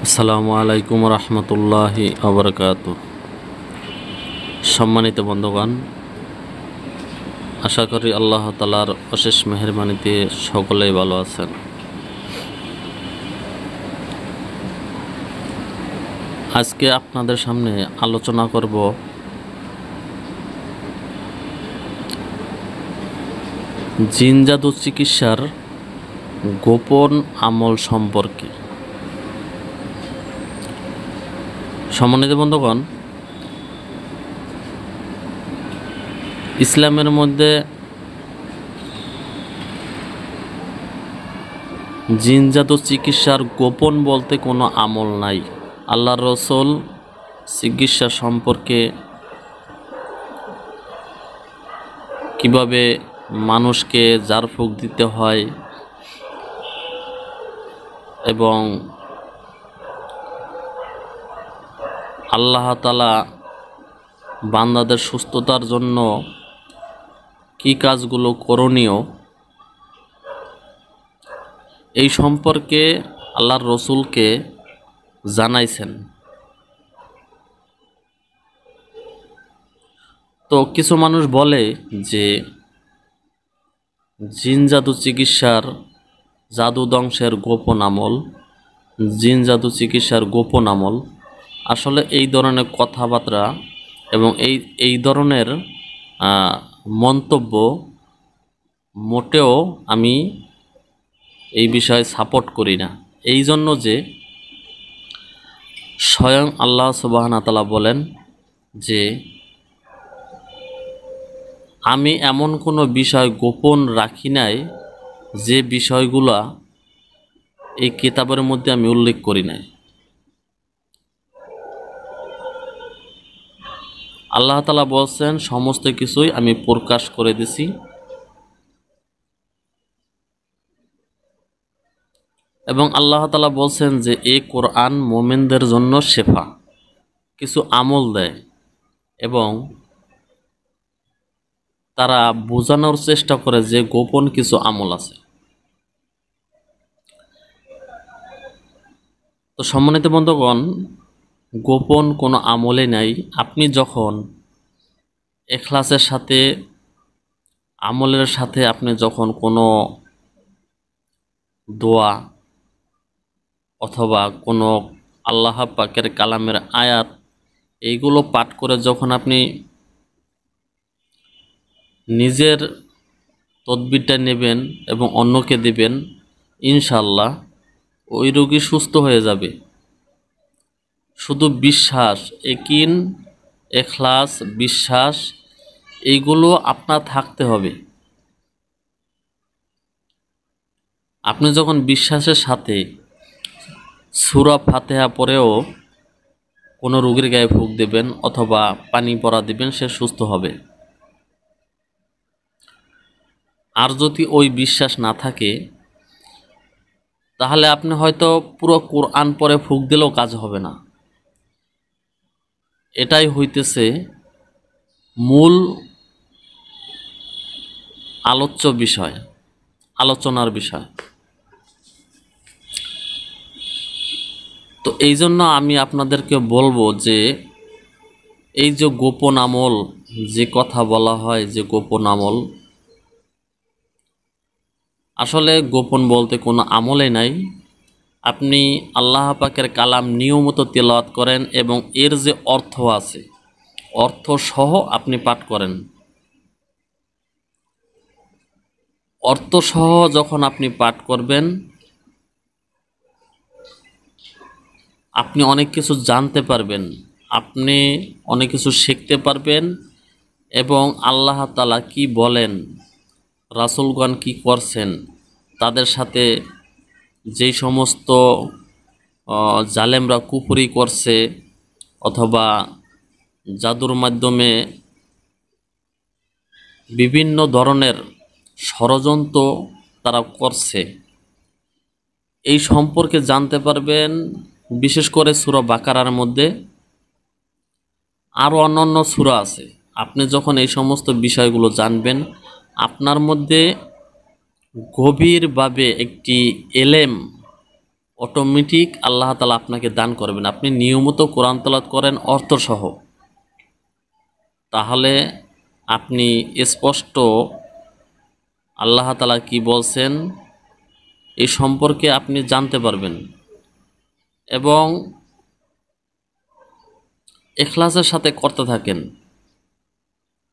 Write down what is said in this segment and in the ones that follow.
আসসালামু আলাইকুম রহমতুল্লাহি আবরকাতু। সম্মানিত বন্ধুগণ, আশা করি আল্লাহ তাআলার অশেষ মেহেরবানিতে সকলেই ভালো আছেন। আজকে আপনাদের সামনে আলোচনা করব জিন জাদু চিকিৎসার গোপন আমল সম্পর্কে। সম্মানিত বন্ধুগণ, ইসলামের মধ্যে জিন জাদু চিকিৎসার গোপন বলতে কোনো আমল নাই। আল্লাহর রাসূল চিকিৎসা সম্পর্কে কিভাবে মানুষকে ঝাড়ফুঁক দিতে হয় এবং আল্লাহ তাআলা বান্দাদের সুস্থতার জন্য কি কাজগুলো করণীয়, এই সম্পর্কে আল্লাহর রাসূলকে জানাইছেন। তো কিছু মানুষ বলে যে জিন জাদু চিকিৎসার জাদু ধ্বংসের গোপন আমল, জিন জাদু চিকিৎসার গোপন আমল। আসলে এই ধরনের কথাবার্তা এবং এই ধরনের মন্তব্য মোটেও আমি এই বিষয়ে সাপোর্ট করি না। এই জন্য যে স্বয়ং আল্লাহ সুবহানাহু ওয়া তাআলা বলেন যে আমি এমন কোনো বিষয় গোপন রাখি নাই যে বিষয়গুলা এই কিতাবের মধ্যে আমি উল্লেখ করি নাই। আল্লাহ তাআলা বলছেন সমস্ত কিছুই আমি প্রকাশ করে দিছি এবং আল্লাহ তাআলা বলছেন যে এই কোরআন মুমিনদের জন্য শেফা, কিছু আমল দেয় এবং তারা বোঝানোর চেষ্টা করে যে গোপন কিছু আমল আছে। তো সম্মানিত বন্ধুগণ, গোপন কোনো আমলে নাই। আপনি যখন ইখলাসের সাথে আমলের সাথে আপনি যখন কোনো দোয়া অথবা কোনো আল্লাহ পাকের কালামের আয়াত এইগুলো পাঠ করে যখন আপনি নিজের তদবিরটা নেবেন এবং অন্যকে দিবেন, ইনশাআল্লাহ ওই রোগী সুস্থ হয়ে যাবে। শুধু বিশ্বাস, ইয়াকিন, ইখলাস, বিশ্বাস এইগুলো আপনার থাকতে হবে। আপনি যখন বিশ্বাসের সাথে সূরা ফাতিহা পড়েও কোনো রোগীর গায়ে ফুঁক দেবেন অথবা পানি পড়া দিবেন, সে সুস্থ হবে। আর যদি ওই বিশ্বাস না থাকে তাহলে আপনি হয়তো পুরো কোরআন পড়ে ফুঁক দিলেও কাজ হবে না। এটাই হইতেছে মূল আলোচ্য বিষয়, আলোচনার বিষয়। তো এই জন্য আমি আপনাদেরকে বলবো যে এই যে গোপন আমল, যে কথা বলা হয় যে গোপন আমল, আসলে গোপন বলতে কোনো আমলই নাই। আপনি আল্লাহ পাকের কালাম নিয়মিত তেলাওয়াত করেন এবং এর যে অর্থ আছে অর্থ সহ আপনি পাঠ করেন। অর্থ সহ যখন আপনি পাঠ করবেন, আপনি অনেক কিছু জানতে পারবেন, আপনি অনেক কিছু শিখতে পারবেন এবং আল্লাহ তাআলা কি বলেন, রাসূলগণ কি করছেন, তাদের সাথে যেই সমস্ত জালেমরা কুফরি করছে অথবা জাদুর মাধ্যমে বিভিন্ন ধরনের ষড়যন্ত্র তারা করছে, এই সম্পর্কে জানতে পারবেন। বিশেষ করে সূরা বাকারার মধ্যে আরও অন্যান্য সূরা আছে। আপনি যখন এই সমস্ত বিষয়গুলো জানবেন, আপনার মধ্যে গভীরভাবে একটি এলেম অটোমেটিক আল্লাহ তাআলা আপনাকে দান করবেন। আপনি নিয়মিত কোরআন তেলাওয়াত করেন অর্থসহ, তাহলে আপনি স্পষ্ট আল্লাহ তাআলা কি বলছেন এই সম্পর্কে আপনি জানতে পারবেন এবং ইখলাসের সাথে করতে থাকেন।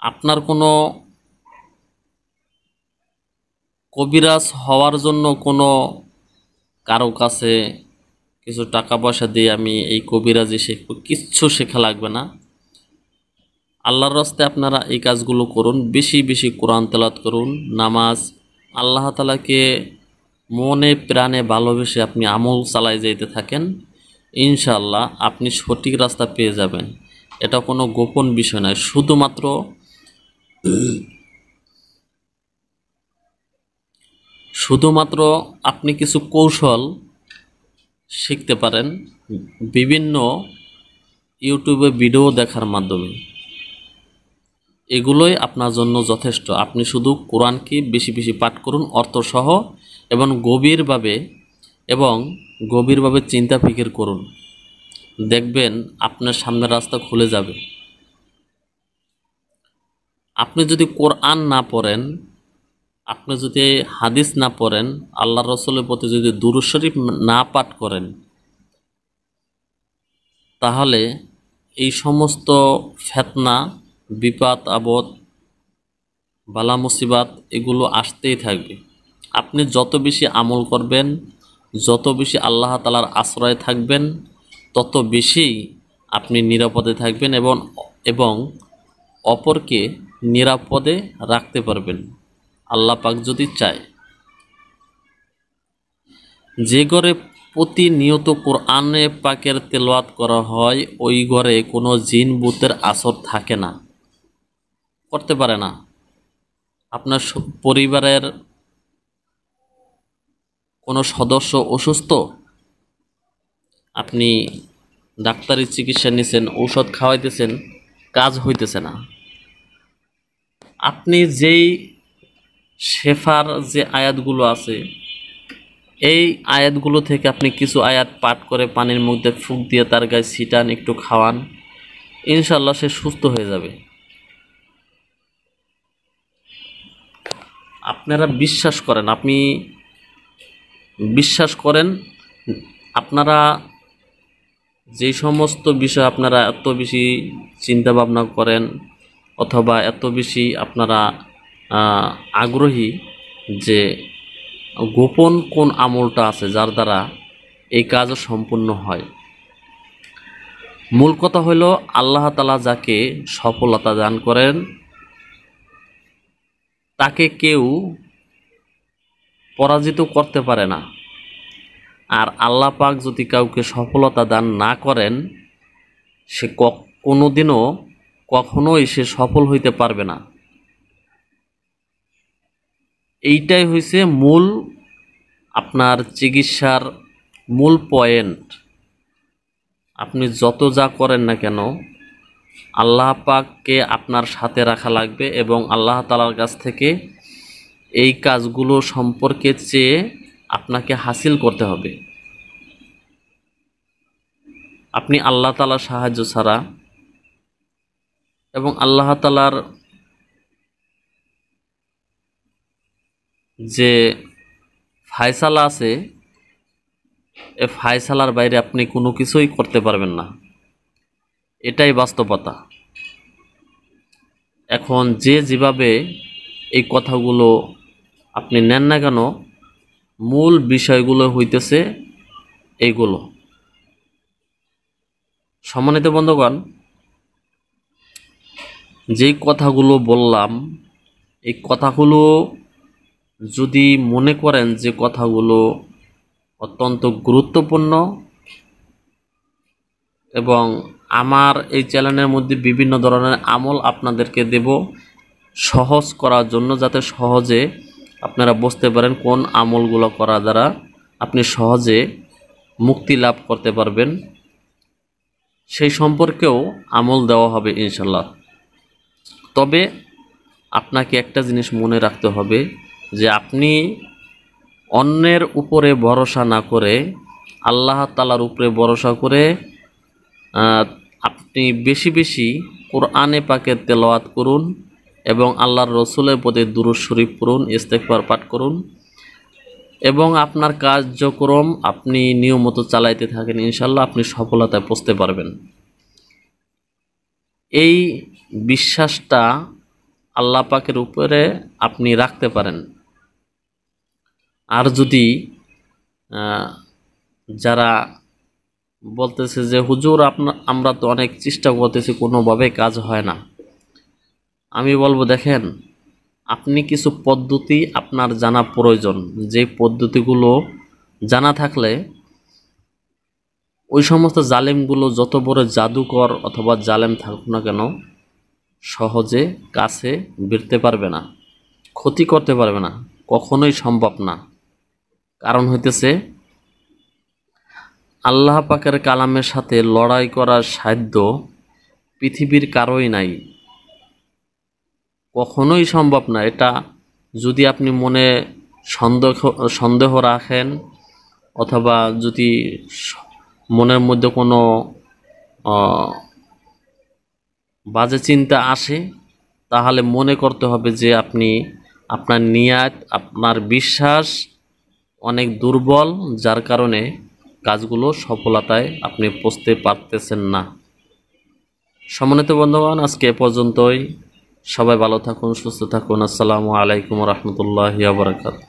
আপনার কোনো কবিরাজ হওয়ার জন্য কোনো কারো কাছে কিছু টাকা পয়সা দিয়ে আমি এই কবিরাজি শিখব, কিচ্ছু শেখা লাগবে না। আল্লাহর রাস্তে আপনারা এই কাজগুলো করুন, বেশি বেশি কোরআন তেলাওয়াত করুন, নামাজ, আল্লাহ তাআলাকে মনে প্রাণে ভালোবেসে আপনি আমল চালায় যেতে থাকেন, ইনশাআল্লাহ আপনি সঠিক রাস্তা পেয়ে যাবেন। এটা কোনো গোপন বিষয় নয়, শুধুমাত্র আপনি কিছু কৌশল শিখতে পারেন বিভিন্ন ইউটিউবে ভিডিও দেখার মাধ্যমে। এগুলোই আপনার জন্য যথেষ্ট। আপনি শুধু কোরআনকে বেশি বেশি পাঠ করুন অর্থসহ এবং গভীরভাবে চিন্তা ফিকির করুন, দেখবেন আপনার সামনের রাস্তা খুলে যাবে। আপনি যদি কোরআন না পড়েন, আপনি যদি হাদিস না পড়েন, আল্লাহ রসুলের প্রতি যদি দুরূদ শরীফ না পাঠ করেন, তাহলে এই সমস্ত ফিতনা, বিপদ আপদ, বালা মুসিবাত এগুলো আসতেই থাকবে। আপনি যত বেশি আমল করবেন, যত বেশি আল্লাহ তাআলার আশ্রয়ে থাকবেন, তত বেশি আপনি নিরাপদে থাকবেন এবং অপরকে নিরাপদে রাখতে পারবেন, আল্লাহ পাক যদি চায়। যে ঘরে প্রতিনিয়ত কোরআনে পাকের তেলাওয়াত করা হয়, ওই ঘরে কোনো জিন ভূতের আসর থাকে না, করতে পারে না। আপনার পরিবারের কোনো সদস্য অসুস্থ, আপনি ডাক্তারি চিকিৎসা নিছেন, ঔষধ খাওয়াইতেছেন, কাজ হইতেছে না। আপনি যেই শেফার যে আয়াতগুলো আছে, এই আয়াতগুলো থেকে আপনি কিছু আয়াত পাঠ করে পানির মধ্যে ফুঁক দিয়ে তার গায়ে ছিটান, একটু খাওয়ান, ইনশাল্লাহ সে সুস্থ হয়ে যাবে। আপনারা বিশ্বাস করেন, আপনি বিশ্বাস করেন, আপনারা যে সমস্ত বিষয় আপনারা এত বেশি চিন্তা ভাবনা করেন অথবা এত বেশি আপনারা আগ্রহী যে গোপন কোন আমলটা আছে যার দ্বারা এই কাজ সম্পূর্ণ হয়, মূল কথা হলো আল্লাহ তাআলা যাকে সফলতা দান করেন তাকে কেউ পরাজিত করতে পারে না। আর আল্লাহ পাক যদি কাউকে সফলতা দান না করেন, সে কখনোই সে সফল হইতে পারবে না। এইটাই হইছে মূল আপনার চিকিৎসার মূল পয়েন্ট। আপনি যত যা করেন না কেন, আল্লাহ পাককে আপনার সাথে রাখা লাগবে এবং আল্লাহ তাআলার কাছ থেকে এই কাজগুলো সম্পর্কে চেয়ে আপনাকে হাসিল করতে হবে। আপনি আল্লাহ তাআলার সাহায্য ছাড়া এবং আল্লাহ তাআলার যে ফায়সালা আছে, এই ফায়সালার বাইরে আপনি কোনো কিছুই করতে পারবেন না, এটাই বাস্তবতা। এখন যেভাবে এই কথাগুলো আপনি নেন না কেন, মূল বিষয়গুলো হইতেছে এইগুলো। সম্মানিত বন্ধুগণ, যেই কথাগুলো বললাম, এই কথাগুলো যদি মনে করেন যে কথাগুলো অত্যন্ত গুরুত্বপূর্ণ এবং আমার এই চ্যানেলের মধ্যে বিভিন্ন ধরনের আমল আপনাদেরকে দেব সহজ করার জন্য, যাতে সহজে আপনারা বুঝতে পারেন কোন আমলগুলো করা দ্বারা আপনি সহজে মুক্তি লাভ করতে পারবেন, সেই সম্পর্কেও আমল দেওয়া হবে ইনশাল্লাহ। তবে আপনাকে একটা জিনিস মনে রাখতে হবে যে আপনি অন্যের উপরে ভরসা না করে আল্লাহ তাআলার উপরে ভরসা করে আপনি বেশি বেশি কোরআনে পাকের তেলাওয়াত করুন এবং আল্লাহর রসুলের প্রতি দুরূদ শরীফ পড়ুন, ইস্তেগফার পাঠ করুন এবং আপনার কার্যক্রম আপনি নিয়মিত চালাইতে থাকেন, ইনশাল্লাহ আপনি সফলতায় পৌঁছতে পারবেন। এই বিশ্বাসটা আল্লাহ পাকের উপরে আপনি রাখতে পারেন। আর যদি যারা বলতেছে যে হুজুর আমরা তো অনেক চেষ্টা করতেছি, কোনোভাবে কাজ হয় না, আমি বলবো দেখেন, আপনি কিছু পদ্ধতি আপনার জানা প্রয়োজন। যে পদ্ধতিগুলো জানা থাকলে ওই সমস্ত জালেমগুলো যত বড় জাদুকর অথবা জালেম থাকুক না কেন সহজে কাছে ভিড়তে পারবে না, ক্ষতি করতে পারবে না, কখনোই সম্ভব না। কারণ হইতেছে আল্লাহ পাকের কালামের সাথে লড়াই করার সাধ্য পৃথিবীর কারোই নাই, কখনোই সম্ভব না। এটা যদি আপনি মনে সন্দেহ রাখেন অথবা যদি মনের মধ্যে কোনো বাজে চিন্তা আসে, তাহলে মনে করতে হবে যে আপনার নিয়াত, আপনার বিশ্বাস অনেক দুর্বল, যার কারণে কাজগুলো সফলতায় আপনি পৌঁছতে পারতেছেন না। সম্মানিত বন্ধুগণ, আজকে এ পর্যন্তই। সবাই ভালো থাকুন, সুস্থ থাকুন। আসসালামু আলাইকুম রহমতুল্লাহি ওয়া বারাকাতুহু।